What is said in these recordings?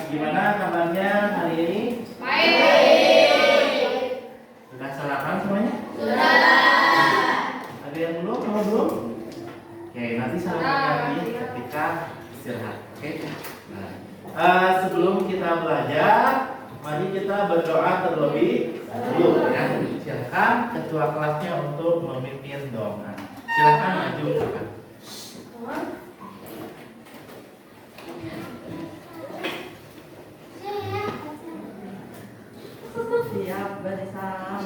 Gimana kabarnya hari ini? Baik. Sudah sarapan semuanya? Sudah. Ada yang belum? Kamu belum? Oke, nanti sarapan lagi ketika istirahat. Oke. Nah, sebelum kita belajar, mari kita berdoa terlebih dulu ya. Silakan ketua kelasnya untuk memimpin doa. Silakan maju Kakak. Siap, bersam.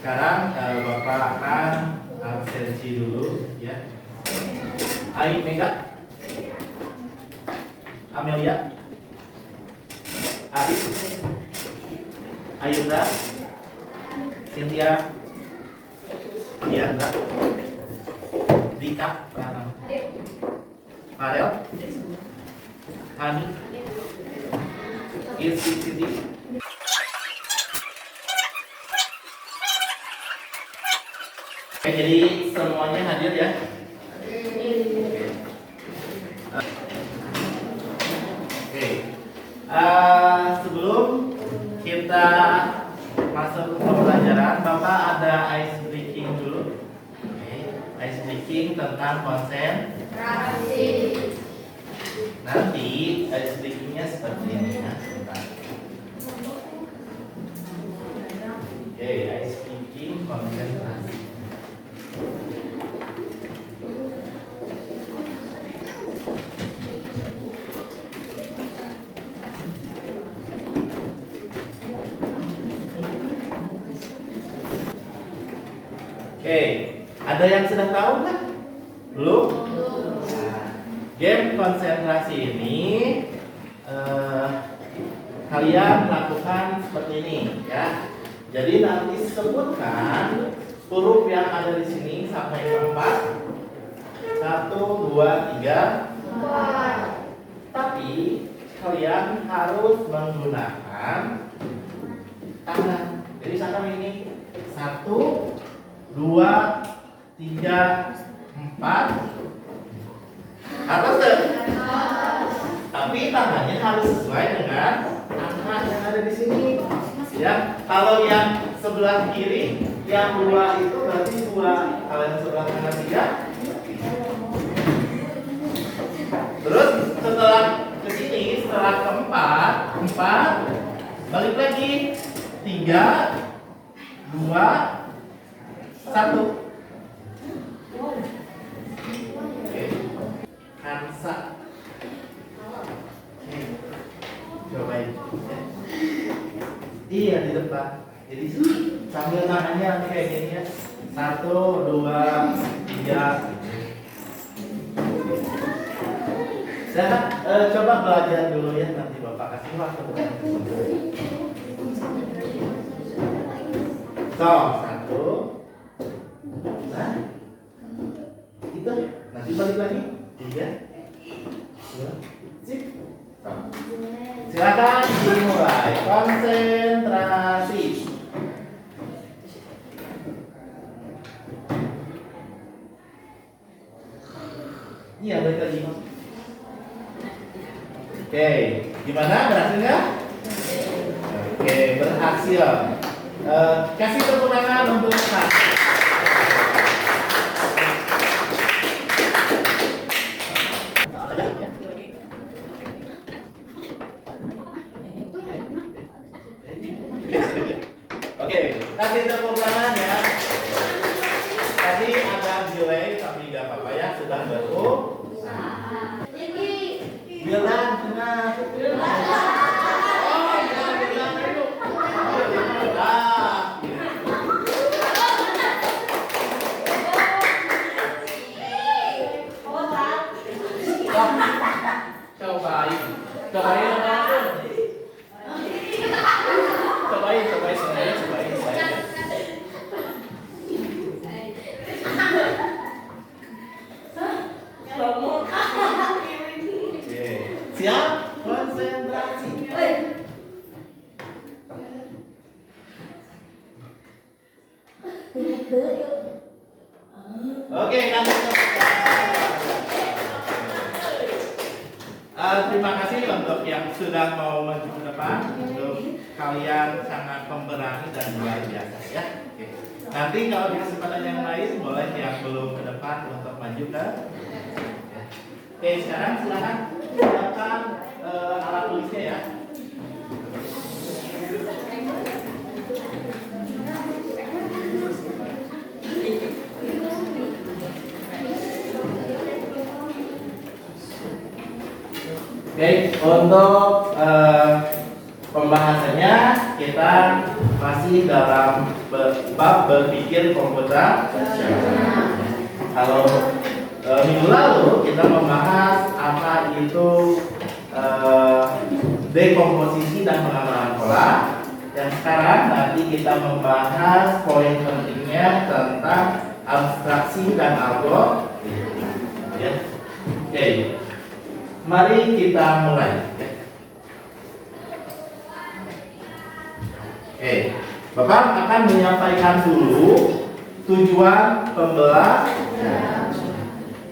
Sekarang Bapak akan absensi dulu ya. Ai Mega, Amelia, Ari, Ayunda, Cynthia, Diandra, Dika, Farel, Hani, Siti. Oke, jadi semuanya hadir ya. Oke. Sebelum kita masuk ke pembelajaran, Bapak ada ice breaking dulu. Oke. Ice breaking tentang konsentrasi. Nanti ice breakingnya seperti ini ya. Oke, ice breaking konsentrasi. Oke, ada yang sudah tahu kan? Belum? Nah, game konsentrasi ini kalian lakukan seperti ini ya. Jadi nanti sebutkan huruf yang ada di sini sampai ke 4. 1, 2, 3, 4. Tapi kalian harus menggunakan tangan. Jadi misalkan ini 1, 2, 3, 4 atas deh. Tapi tangannya harus sesuai dengan angka yang ada di sini. Ya, kalau yang sebelah kiri yang 2 itu berarti 2. Kalau yang sebelah kanan 3. Terus setelah ke sini, setelah keempat, 4 balik lagi 3, 2, 1. Oke. Hansa. Cobain. Iya di depan. Jadi sambil tangannya nanti kayak gini ya. 1, 2, 3. Coba belajar dulu ya, nanti Bapak kasih waktu. So, satu. Nah, itu nanti balik lagi. Tiga, dua, sip. So. Silakan dimulai. Konsentrasi. Iya, balik lagi. Oke, gimana berhasilnya? Oke, berhasil. Kasih tepuk tangan untuk Kak. Oke, kasih tepuk tangan ya. Tadi agak delay tapi nggak apa-apa ya, sudah berusaha. Bilang benar. Cobain saya. Oke. Siap? Konsentrasi. Oke, terima kasih untuk yang sudah mau maju ke depan. Untuk kalian sangat pemberani dan luar biasa ya. Oke. Nanti kalau di kesempatan yang lain boleh yang belum ke depan untuk maju ke. Oke, sekarang silakan silakan alat tulisnya ya. Oke, untuk pembahasannya kita masih dalam bab berpikir komputasional. Kalau minggu lalu kita membahas apa itu dekomposisi dan pengambilan pola. Dan sekarang nanti kita membahas poin pentingnya tentang abstraksi dan algoritma. Ya. Oke. Mari kita mulai. Oke, Bapak akan menyampaikan dulu tujuan pembelajaran.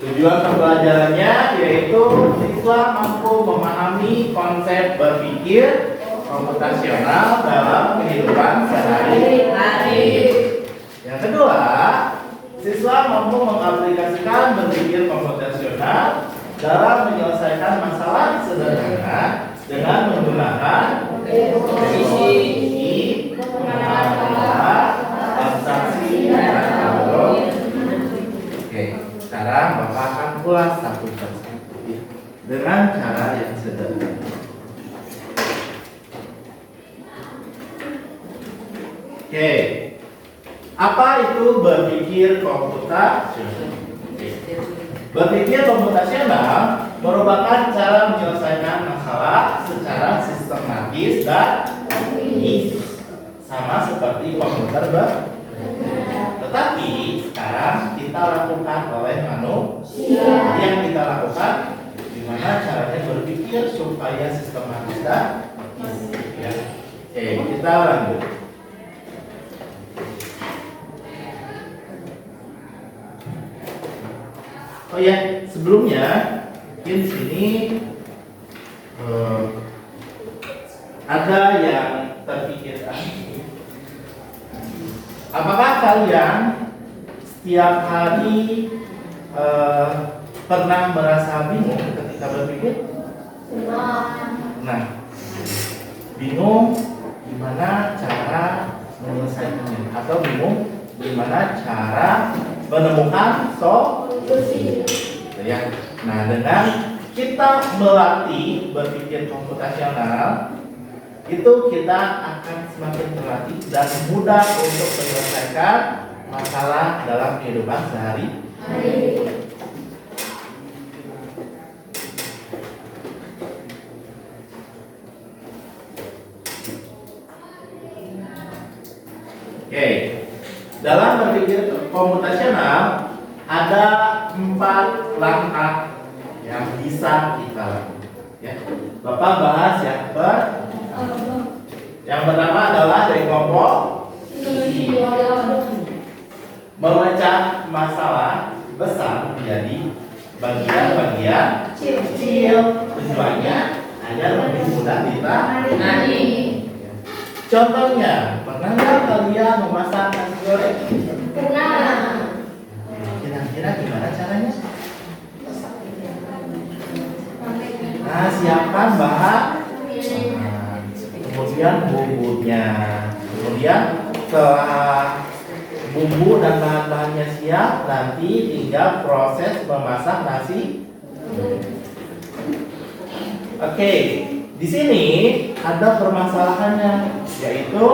Tujuan pembelajarannya yaitu siswa mampu memahami konsep berpikir komputasional dalam kehidupan sehari-hari. Yang kedua, siswa mampu mengaplikasikan berpikir komputasional dalam menyelesaikan masalah sederhana dengan menggunakan dekomposisi, pengambilan, abstraksi, dan algoritma. Oke, sekarang Bapak akan ulas satu persatu dengan cara yang sederhana. Oke, apa itu berpikir komputasional? Berpikir komputasional merupakan cara menyelesaikan masalah secara sistematis dan logis, sama seperti komputer Tetapi sekarang kita lakukan oleh manusia. Yang kita lakukan gimana caranya berpikir supaya sistematis dan logis. Ya. Oke, kita lanjut. Oh ya, sebelumnya mungkin sini ada yang terpikirkan. Apakah kalian setiap hari pernah merasa bingung ketika berpikir? Nah, bingung gimana cara menyelesaikannya, atau bingung gimana cara menemukan solusi. Ya. Nah, dengan kita melatih berpikir komputasional, itu kita akan semakin terlatih dan mudah untuk menyelesaikan masalah dalam kehidupan sehari-hari. Oke. Dalam berpikir komputasional ada 4 langkah yang bisa kita lakukan. Ya. Bapak bahas yang pertama adalah dekomposisi. Memecah masalah besar menjadi bagian-bagian kecil. Tujuannya agar lebih mudah ditangani. Contohnya, pernah nggak kalian memasak nasi goreng? Pernah. Kira-kira gimana caranya? Nah, siapkan bahan, kemudian bumbunya. Kemudian setelah bumbu dan bahan-bahannya siap, nanti tinggal proses memasak nasi. Oke, di sini ada permasalahannya, yaitu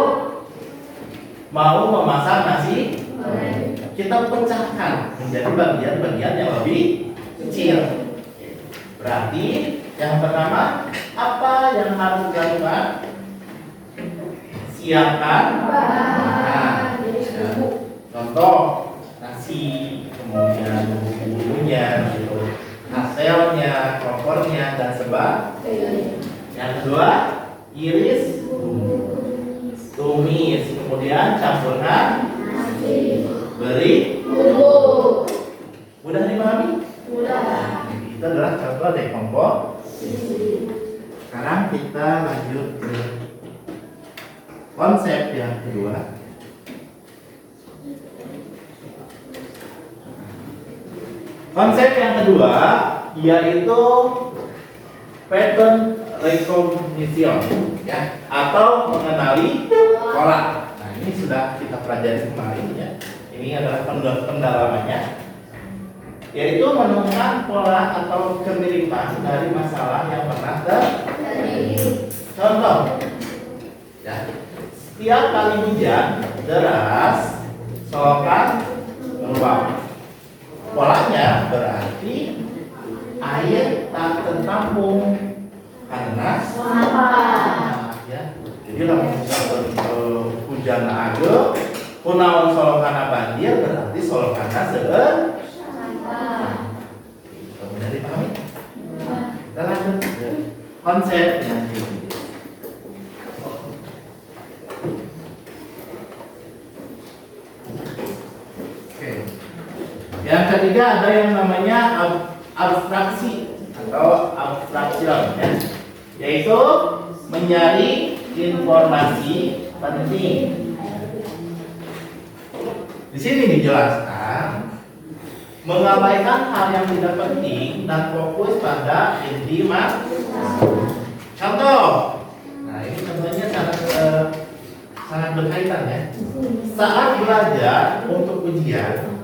mau memasak nasi. Kita pecahkan menjadi bagian-bagian yang lebih kecil. Berarti yang pertama, apa yang harus dilakukan? Siapkan bahan. Contoh nasi, kemudian bumbunya, hasilnya, kompornya, dan sebagainya. Yang kedua, iris, tumis, kemudian campurkan, beri bumbu. Mudah dipahami? Mudah. Itu adalah contoh dekomposisi. Sekarang kita lanjut ke konsep yang kedua. Konsep yang kedua yaitu pattern recognition, ya, atau mengenali pola. Nah, ini sudah kita pelajari kemarin, ya. Ini adalah pendalamannya, yaitu menemukan pola atau kemiripan dari masalah yang pernah terjadi. Contoh, ya, setiap kali hujan deras, solokan meluap. Polanya berarti air tak tertampung karena sampah, ya. Jadi lamun hujan age kunaon solokana banjir berarti solokana seueur sampah. Kemudian dipahami? Kita lanjut ke konsep yang kedua. Yang ketiga ada yang namanya abstraksi atau abstraction, ya, yaitu mencari informasi penting. Di sini dijelaskan mengabaikan hal yang tidak penting dan fokus pada inti masalah. Contoh, nah ini contohnya sangat berkaitan, ya. Saat belajar untuk ujian,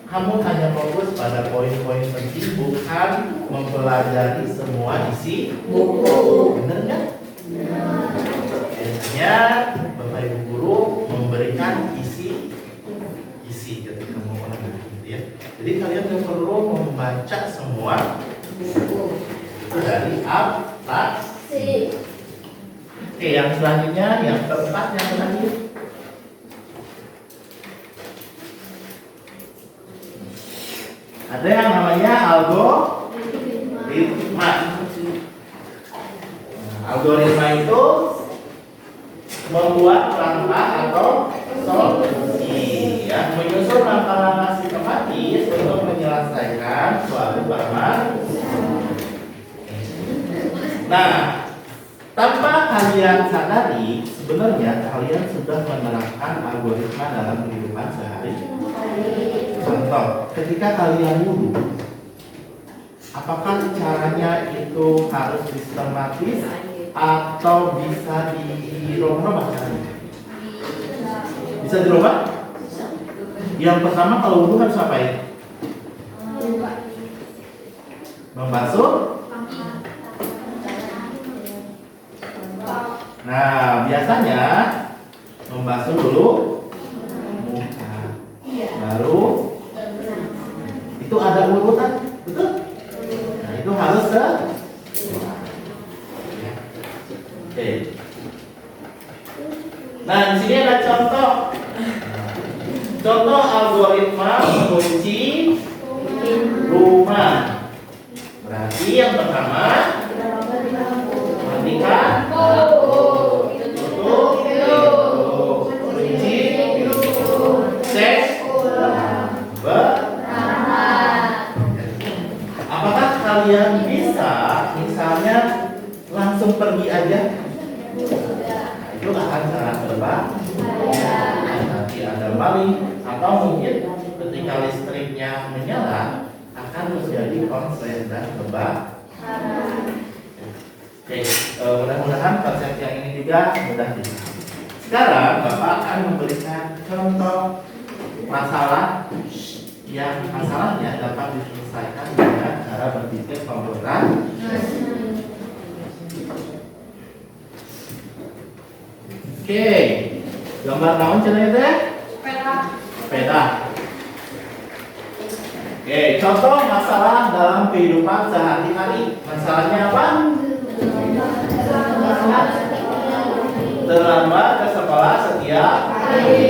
kamu hanya fokus pada poin-poin penting, bukan mempelajari semua isi buku. Benar nggak? Biasanya Bapak Ibu guru memberikan isi ketika mau mengajar, gitu, ya. Jadi kalian nggak perlu membaca semua buku. Itu dari abstraksi. Oke, yang selanjutnya, yang keempat, yang terakhir. Ada yang namanya algoritma. Algoritma itu membuat langkah atau solusi, ya, menyusun langkah-langkah sistematis untuk menyelesaikan suatu permasalahan. Nah, tanpa kalian sadari, sebenarnya kalian sudah menerapkan algoritma dalam kehidupan sehari-hari. Contoh, ketika kalian wudhu, apakah caranya itu harus sistematis atau bisa dirubah caranya? Bisa dirubah? Yang pertama, kalau wudhu harus apain? Membasuh. Nah, biasanya membasuh dulu muka, baru itu ada urutan, betul? Nah, itu harus Oke. Nah, di sini ada contoh Contoh algoritma mengunci rumah. Berarti yang pertama, matikan tutup kunci cek apakah kalian bisa misalnya langsung pergi aja? Nah, itu akan sangat berbahaya. Nanti ada maling atau mungkin ketika listriknya menyala akan terjadi konslet dan kebakaran. Oke, mudah-mudahan konsep yang ini juga mudah dipahami. Sekarang Bapak akan memberikan contoh masalah yang masalahnya dapat diselesaikan dengan cara berpikir komputer. Oke, gambar naon cenah teh? Sepeda. Oke, contoh masalah dalam kehidupan sehari-hari. Masalahnya apa? Terlambat ke sekolah setiap hari.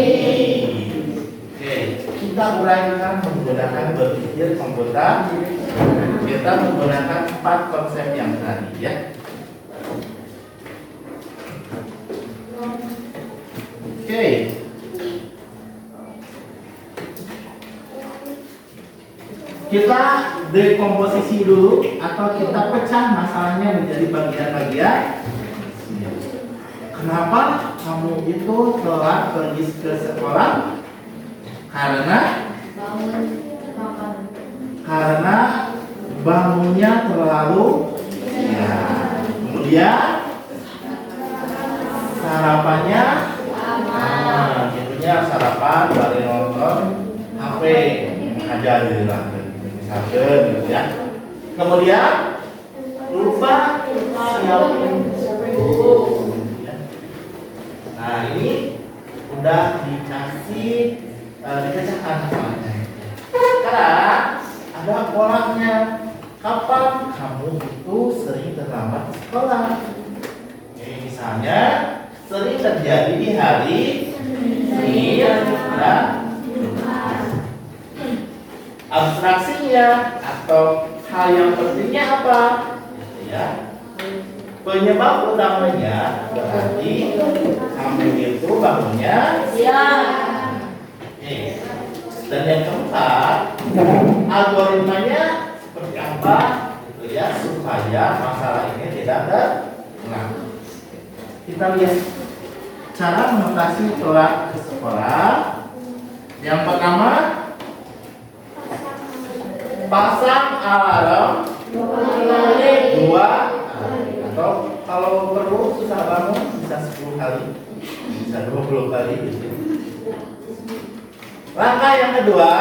Oke, kita uraikan menggunakan berpikir komputer. Kita menggunakan 4 konsep yang tadi ya. Oke. Kita dekomposisi dulu atau kita pecah masalahnya menjadi bagian-bagian. Kenapa kamu itu telat pergi ke sekolah? Karena bangunnya terlalu ya. Kemudian sarapannya gitunya sarapan dari nonton HP aja lah misalkan gitu ya. Kemudian lupa siapin buku. Nah ini udah dikasih dipecahkan masalahnya. Sekarang ada polanya. Kapan kamu itu sering terlambat ke sekolah? Misalnya sering terjadi di hari Senin dan Jumat. Abstraksinya atau hal yang pentingnya apa? Ya. Penyebab utamanya berarti kamu itu bangunnya siang. Dan yang keempat, algoritmanya seperti apa? Gitu ya, supaya masalah ini tidak terulang. Kita lihat cara mengatasi telat ke sekolah. Yang pertama, pasang alarm 2 atau kalau perlu susah bangun bisa 10 kali, bisa 20 kali gitu. Langkah yang kedua,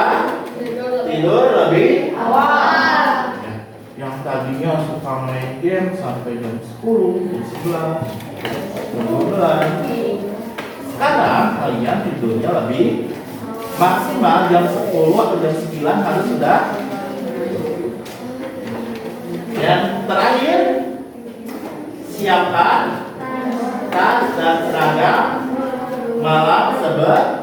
tidur lebih awal. Yang tadinya suka main game sampai jam 10, jam 11, jam 12. Sekarang kalian tidurnya lebih maksimal jam 10 atau jam 9 harus sudah. Yang terakhir, siapkan tas dan seragam malam sebelum.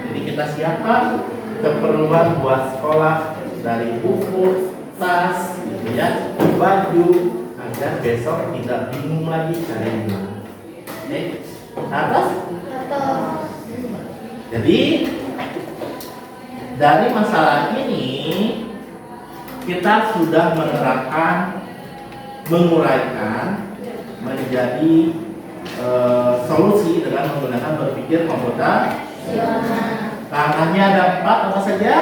Jadi kita siapkan keperluan buat sekolah dari buku, tas, gitu ya, baju, agar besok tidak bingung lagi cari di mana. Oke, atas. Jadi dari masalah ini kita sudah menerapkan, menguraikan menjadi solusi dengan menggunakan berpikir komputer. Langkahnya ada 4 apa saja?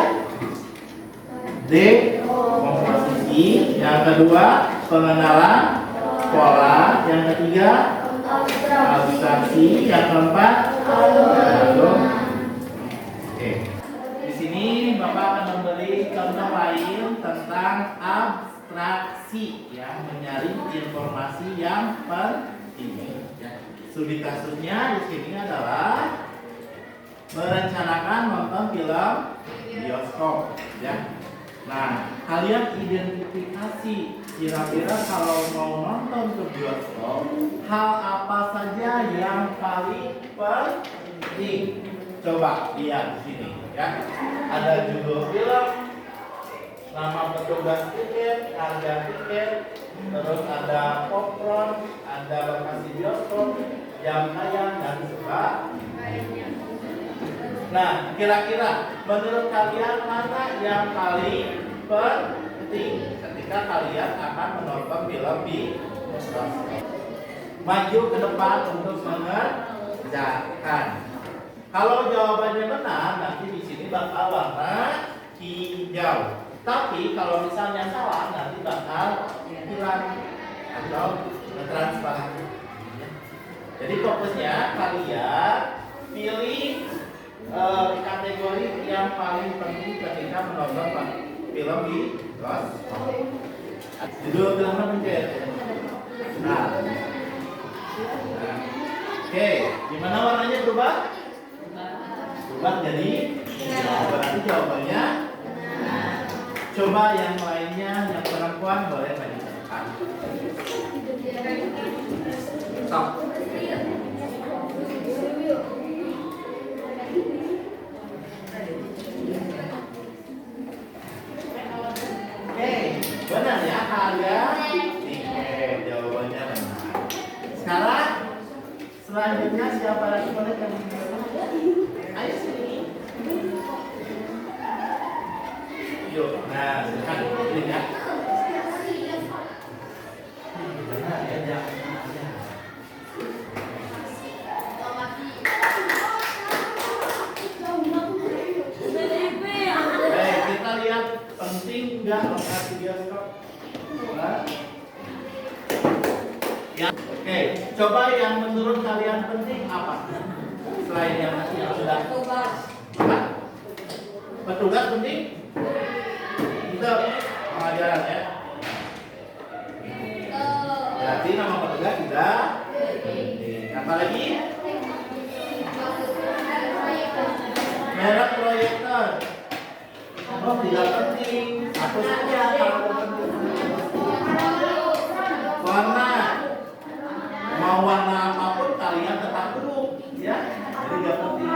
D. Komposisi. Yang kedua, pengenalan pola. Yang ketiga, abstraksi. Yang keempat, oke. Di sini Bapak akan memberi contoh lain tentang abstraksi, ya, menyaring informasi yang penting. Ya. Studi kasusnya di sini adalah merencanakan nonton film bioskop, ya. Nah, kalian identifikasi kira-kira kalau mau nonton ke bioskop, hal apa saja yang paling penting? Coba lihat di sini ya. Ada judul film, nama petugas tiket, harga tiket, terus ada popcorn, ada lokasi bioskop, jam tayang dan sebagainya. Nah, kira-kira menurut kalian mana yang paling penting ketika kalian akan menonton film di bioskop? Maju ke depan untuk mengerjakan. Kalau jawabannya benar, nanti di sini bakal warna hijau. Tapi kalau misalnya salah, nanti bakal hilang atau transparan. Jadi fokusnya kalian pilih kategori yang paling penting ketika menonton film di bioskop. Judul filmnya mungkin. Nah. Oke, gimana warnanya berubah? Berubah jadi berarti jawabannya. Coba yang lainnya, yang perempuan boleh maju ke depan. Stop. Oke, benar ya, harga tiket. Jawabannya benar. Sekarang selanjutnya siapa lagi boleh kamu? Ayo sini. Yuk, nah silakan pilih ya. Benar ya, jangan. Baik, kita lihat penting nggak lokasi bioskop? Ya, oke. Coba yang menurut kalian penting apa? Selain yang sudah. Apa? Petugas penting? Itu pengajaran ya. Berarti nama petugas sudah penting. Apa lagi? Merek proyektor. Oh, tidak penting. Aku saja kalau penting. Warna. Mau warna apapun kalian tetap duduk ya. Jadi nggak penting.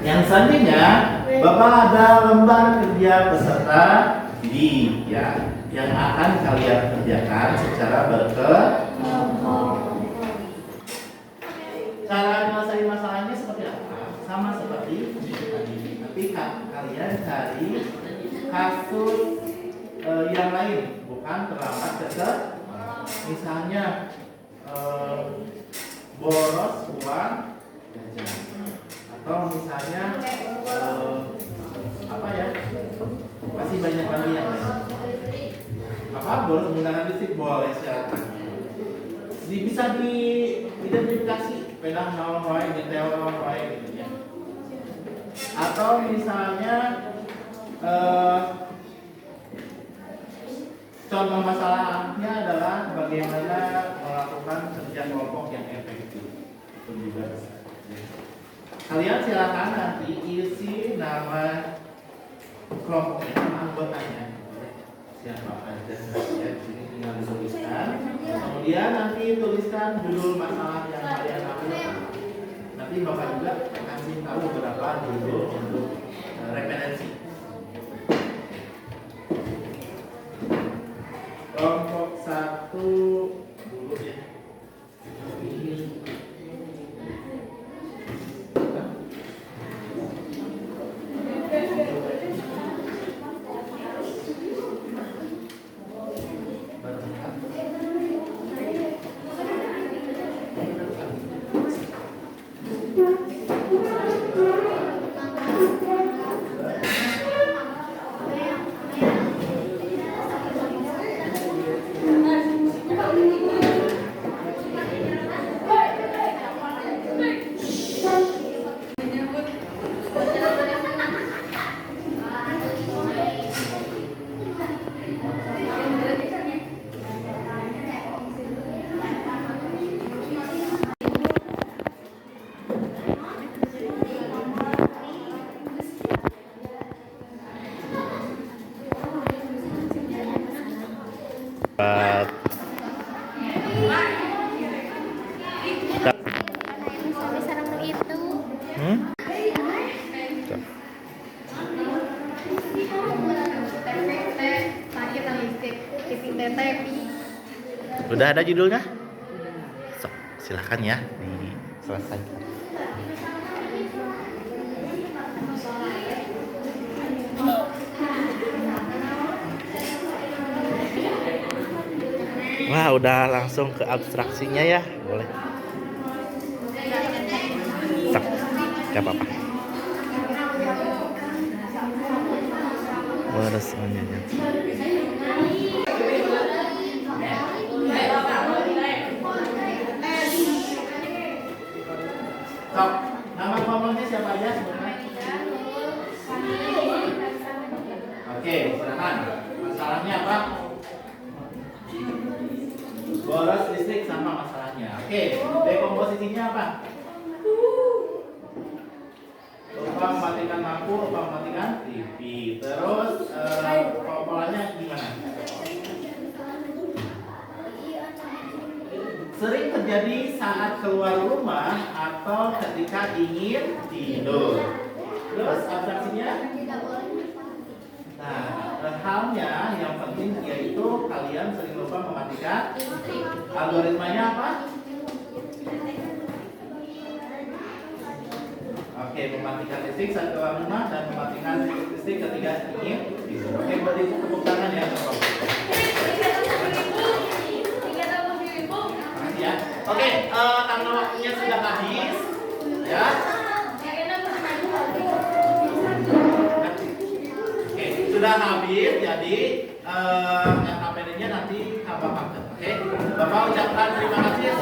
Yang selanjutnya, Bapak ada lembar kerja peserta didik ya, yang akan kalian kerjakan secara berkelompok. Cara menyelesaikan masalahnya seperti apa? Sama seperti tadi, tapi kalian cari kasus yang lain, bukan terlambat keser. Misalnya boros uang jajan. Atau misalnya apa ya, masih banyak lagi yang lain. Apa boros menggunakan listrik boleh silakan. Bisa diidentifikasi pedang naon wae, nyetel naon wae gitu ya. Atau misalnya contoh masalahnya adalah bagaimana melakukan kerja kelompok yang efektif. Itu juga bisa. Kalian silakan nanti isi nama kelompoknya, nama anggotanya. Siapa aja ya, sini tinggal dituliskan. Kemudian nanti tuliskan judul masalah yang kalian ambil. Nanti Bapak juga kasih tahu beberapa judul untuk referensi. Kelompok 1 dulu ya. Tetepi. Udah ada judulnya? Sok, silakan ya diselesaikan. Wah, udah langsung ke abstraksinya ya, boleh. Sok, gak apa-apa. Resminya. Sok, nama kelompoknya siapa aja sebenarnya? Oke, silakan. Masalahnya apa? Boros listrik sama masalahnya. Oke, dekomposisinya apa? Lupa mematikan lampu, lupa mematikan TV. Terus polanya gimana? Sering terjadi saat keluar rumah atau ketika ingin tidur. Terus abstraksinya? Nah, halnya yang penting yaitu kalian sering lupa mematikan. Algoritmanya apa? Oke, mematikan listrik saat keluar rumah dan mematikan listrik ketika ingin tidur. Oke, beri tepuk tangan ya. Makasih ya. Oke, karena waktunya sudah habis, ya. Oke, sudah habis, jadi LKPD-nya nanti tambah paket. Oke, Bapak ucapkan terima kasih.